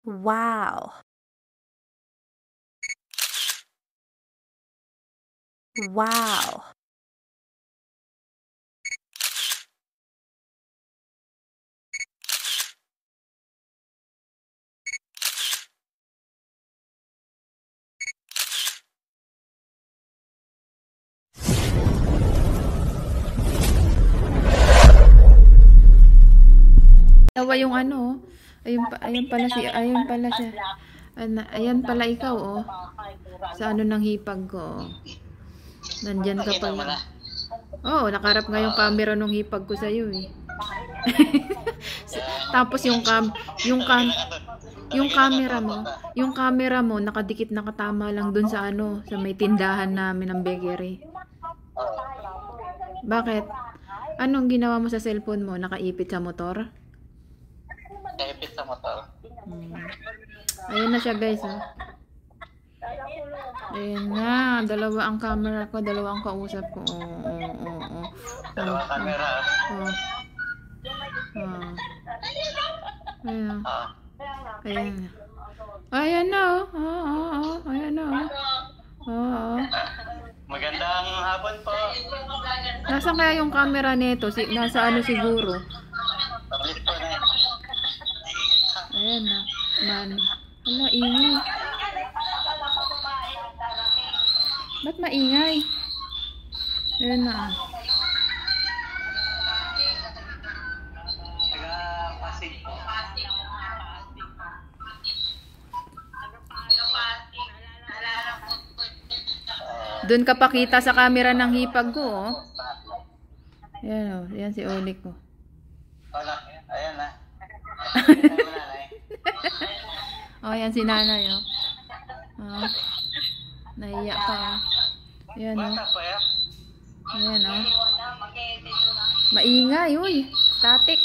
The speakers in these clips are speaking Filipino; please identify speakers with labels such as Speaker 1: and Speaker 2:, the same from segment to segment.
Speaker 1: Wow. Wow. Tawa yung ano, ayun pala siya. Ayan pala ikaw, oh. Sa ano ng hipag ko, oh. Nandyan ka pala. Oo, nakaharap nga yung camera nung hipag ko sa'yo, eh. Tapos yung camera mo, nakadikit nakatama lang dun sa ano, sa may tindahan namin ng bakery. Bakit? Anong ginawa mo sa cellphone mo? Nakaipit sa motor?
Speaker 2: Nakaipit sa motor.
Speaker 1: Ayun na siya, guys, oh. Ayun na, dalawa ang camera ko, dalawa ang kausap ko.
Speaker 2: Dalawa camera.
Speaker 1: Ayun. Ayan. Ayan na, oh. Ayan na, oh.
Speaker 2: Magandang hapon po.
Speaker 1: Nasaan kaya yung camera nito? Nasa ano siguro?
Speaker 2: Tablet po na.
Speaker 1: Ayan na. Wala, ingay. Ba't maingay? Ayan na.
Speaker 2: Taga-Pasig po.
Speaker 1: Doon ka pakita sa camera ng hipag ko, oh. Ayan, oh. Ayan si Olik ko.
Speaker 2: Wala. Ayan na.
Speaker 1: Oh, ayan si nanay, oh. Nahiya pa, oh. Ayan, oh. Ayan, oh. Maingay, uy. Static.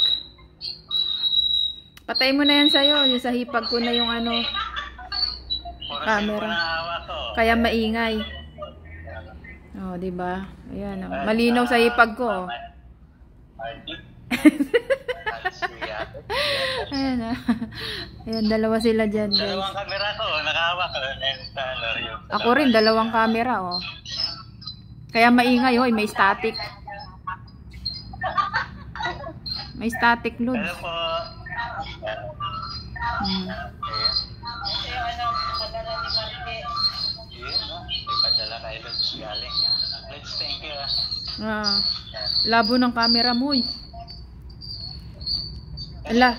Speaker 1: Patay mo na yan sa'yo. Yung sa hipag ko na yung ano, camera. Kaya maingay. Oh, diba? Ayan, oh. Malinaw sa hipag ko, oh. Ayan, oh. Ayan, dalawa sila dyan, guys.
Speaker 2: Dalawang camera ko, nakahawak.
Speaker 1: Ako rin, dalawang camera, oh. Kaya maingay, oh. May static. May static load.
Speaker 2: Hello po. Ipadala kay Lods galing. Lods, thank you.
Speaker 1: Labo ng camera mo, eh. Ala.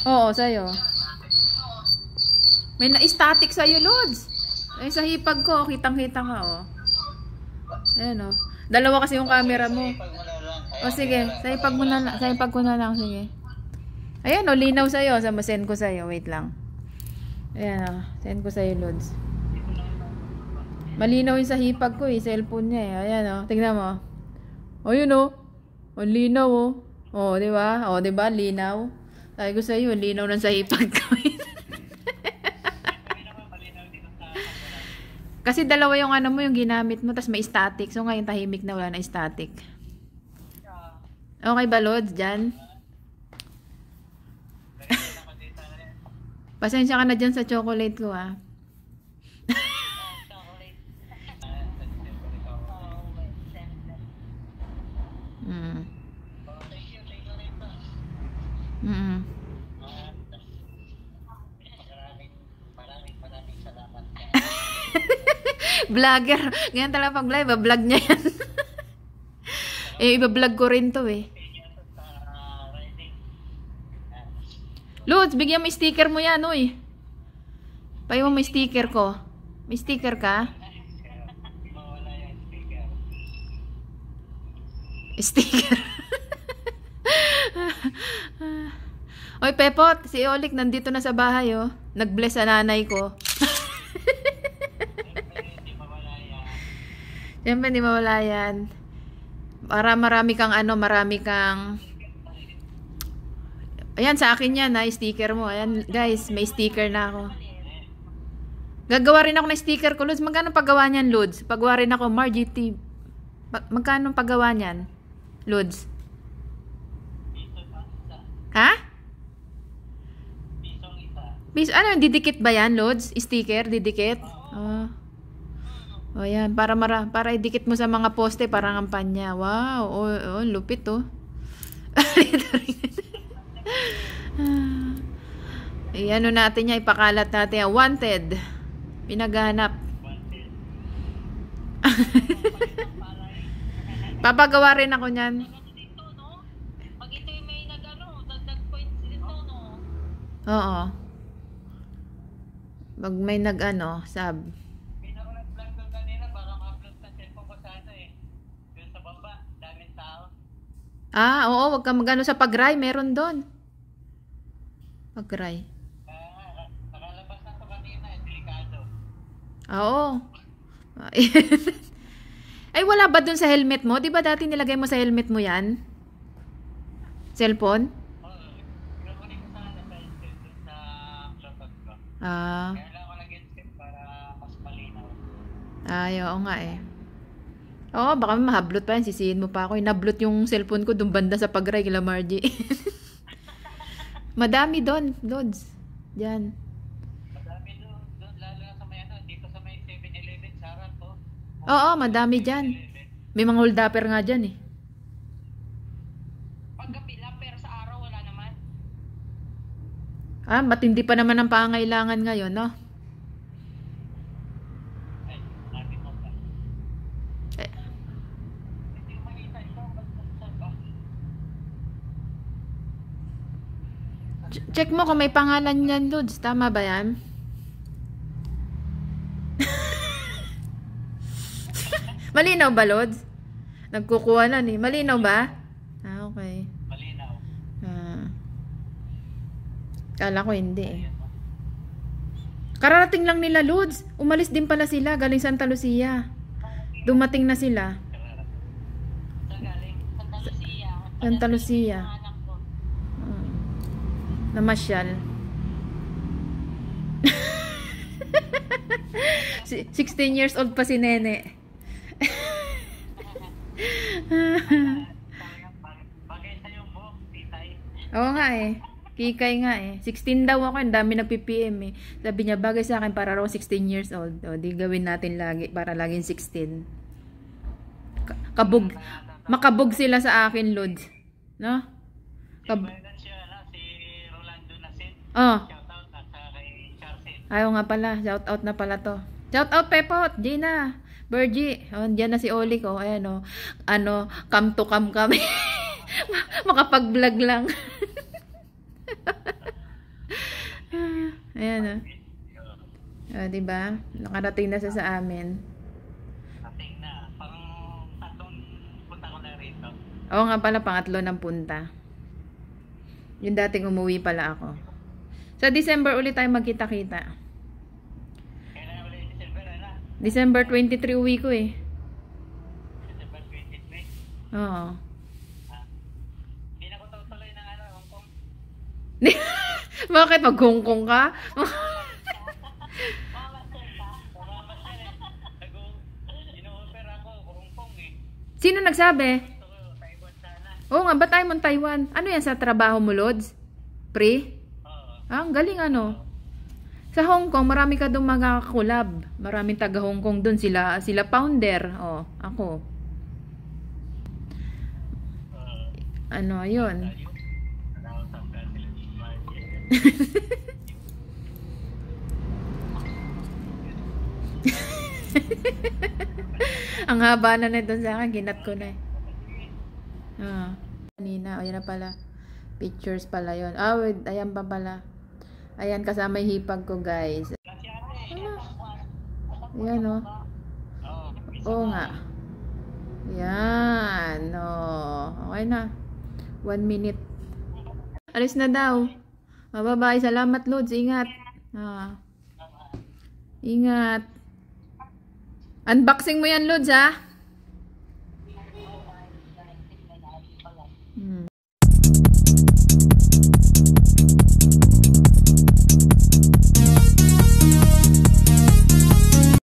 Speaker 1: Oo, sa'yo. May na-static sa'yo, Lods. Ay, sa hipag ko, kitang-kita ka, oh. Ayan, oh. Dalawa kasi yung camera mo. O, sige. Sa hipag mo na lang. Sa hipag ko na lang, sige. Ayan, oh. Linaw sa'yo. Send ko sa'yo. Wait lang. Ayan, oh. Send ko sa'yo, Lods. Malinaw yung sa hipag ko, eh. Cellphone niya, eh. Ayan, oh. Tingnan mo. O, yun, oh. O, linaw, oh. O, diba? O, diba? Linaw. Sabi ko sa'yo, linaw ng sa hipag ko. Kasi dalawa yung ano mo, yung ginamit mo, tas may static. So, ngayon tahimik na, wala na static. Okay ba, Lods? Dyan? Pasensya ka na dyan sa chocolate ko, ah.
Speaker 2: Maraming salamat.
Speaker 1: Vlogger. Ganyan talaga pag live, vlog niya yan. Iba-vlog ko rin to, eh. Lods, bigyan mo sticker mo yan, uy. Payo mo may sticker ko. May sticker ka? Sticker. Oy, Pepot, si Olik nandito na sa bahay, oh. Nag-bless sa nanay ko. Siyempre, hindi mawala yan. Marami kang ano, marami kang... Ayan, sa akin yan, ha, sticker mo. Ayan, guys, may sticker na ako. Gagawa rin ako ng sticker ko, Lods. Magkano paggawa niyan, Lods? Paggawa rin ako, Margie T. Magkano paggawa niyan, Lods? Ha? Ano, didikit ba yan, Lods? Sticker, didikit? Oh. O yan, para idikit mo sa mga poste, parang ang panya. Wow, lupit oh. Ano natin yan, ipakalat natin yan. Wanted. Pinaghanap. Papagawa rin ako niyan.
Speaker 2: Pag ito yung may dagdag points dito, no?
Speaker 1: Oo. Pag may sub.
Speaker 2: Pinaka-vlog ko kanina, parang upload sa cellphone ko sa Doon sa baba, daming tao.
Speaker 1: Oo, wag ka magano sa pagray, meron doon. Pagray.
Speaker 2: Nakalabas na ito kanina, delikado.
Speaker 1: Oo. Ay, wala ba dun sa helmet mo? Di ba dati nilagay mo sa helmet mo yan? Cellphone?
Speaker 2: Oo. Pinukunin ko sana sa Bluetooth ko.
Speaker 1: Ah.
Speaker 2: Kaya lang ako nag-headset para mas malinaw.
Speaker 1: Ay, oo nga eh. Oo, baka mahablot pa yan. Sisihin mo pa ako. Nablot yung cellphone ko dun banda sa pagray kila Margie. Madami doon, Lods. Diyan.
Speaker 2: Madami doon, lalo na sa may dito sa may 7-Eleven, sarap po.
Speaker 1: Oo, madami dyan. May mga hold-upper nga dyan eh.
Speaker 2: Pagkapila, pero sa araw wala naman.
Speaker 1: Matindi pa naman ang pangailangan ngayon, no?
Speaker 2: Ay, nabi mo pa.
Speaker 1: Eh.
Speaker 2: Hindi ko makita ito, ba't ba?
Speaker 1: Check mo kung may pangalan yan, Lods. Tama ba yan? Malinaw ba, Lods? Nagkukuha na eh. Malinaw ba? Okay.
Speaker 2: Malinaw.
Speaker 1: Kala ko hindi eh. Kararating lang nila, Lods. Umalis din pala sila galing Santa Lucia. Dumating na sila.
Speaker 2: Saan galing? Santa Lucia.
Speaker 1: Santa Lucia.
Speaker 2: Anak ko.
Speaker 1: Namasyal. 16 years old pa si Nene.
Speaker 2: Bagay sa yung buhok, titay.
Speaker 1: Oo nga eh. Kikay nga eh. 16 daw ako, ang dami nag-PPM eh. Sabi niya, bagay sa akin para raw 16 years old. O, di gawin natin lagi, para laging 16. Makabog sila sa akin, Lods. No?
Speaker 2: Si Rolando Nasin.
Speaker 1: Oh.
Speaker 2: Shoutout at kay Charcel.
Speaker 1: Ayaw nga pala. Shout out na pala to. Shout out, Pepot, Gina, Bergie. Oh, diyan na si Oli ko. Ayan oh. Come to come kami. Makapag-vlog lang. Ayan diba? Nakarating na sa amin.
Speaker 2: Ating na. Parang tatlong punta ko na rito.
Speaker 1: Oo nga pala, pangatlo ng punta. Yung dating umuwi pala ako. Sa December ulit tayo magkita-kita.
Speaker 2: Kailan ulit yung December, na?
Speaker 1: December 23 uwi ko eh.
Speaker 2: December 23.
Speaker 1: Oo.
Speaker 2: Hindi na ko tutuloy ng Hong Kong.
Speaker 1: Bakit? Mag-Hong Kong ka?
Speaker 2: Ino-offer ako Hong Kong eh.
Speaker 1: Sino nagsabi?
Speaker 2: Gusto ko Taiwan sana.
Speaker 1: Oo nga, ba't tayo mong Taiwan? Ano yan sa trabaho mo, Lods? Pre?
Speaker 2: Oo.
Speaker 1: Ang galing ano. Sa Hong Kong, marami ka doon magkakakulab. Maraming taga Hong Kong doon. Sila founder. Ako. Ano, ayun. Ang haba na nito sa akin, ginat ko na eh. Kanina, ayan na pala. Pictures pala yun. Wait, ayan pa pala. Ayan, kasama yung hipag ko, guys. Ayan, oh. Oo nga. Ayan, okay na. 1 minute. Alis na daw. Bye-bye. Salamat, Lods. Ingat. Ingat. Unboxing mo yan, Lods, ha?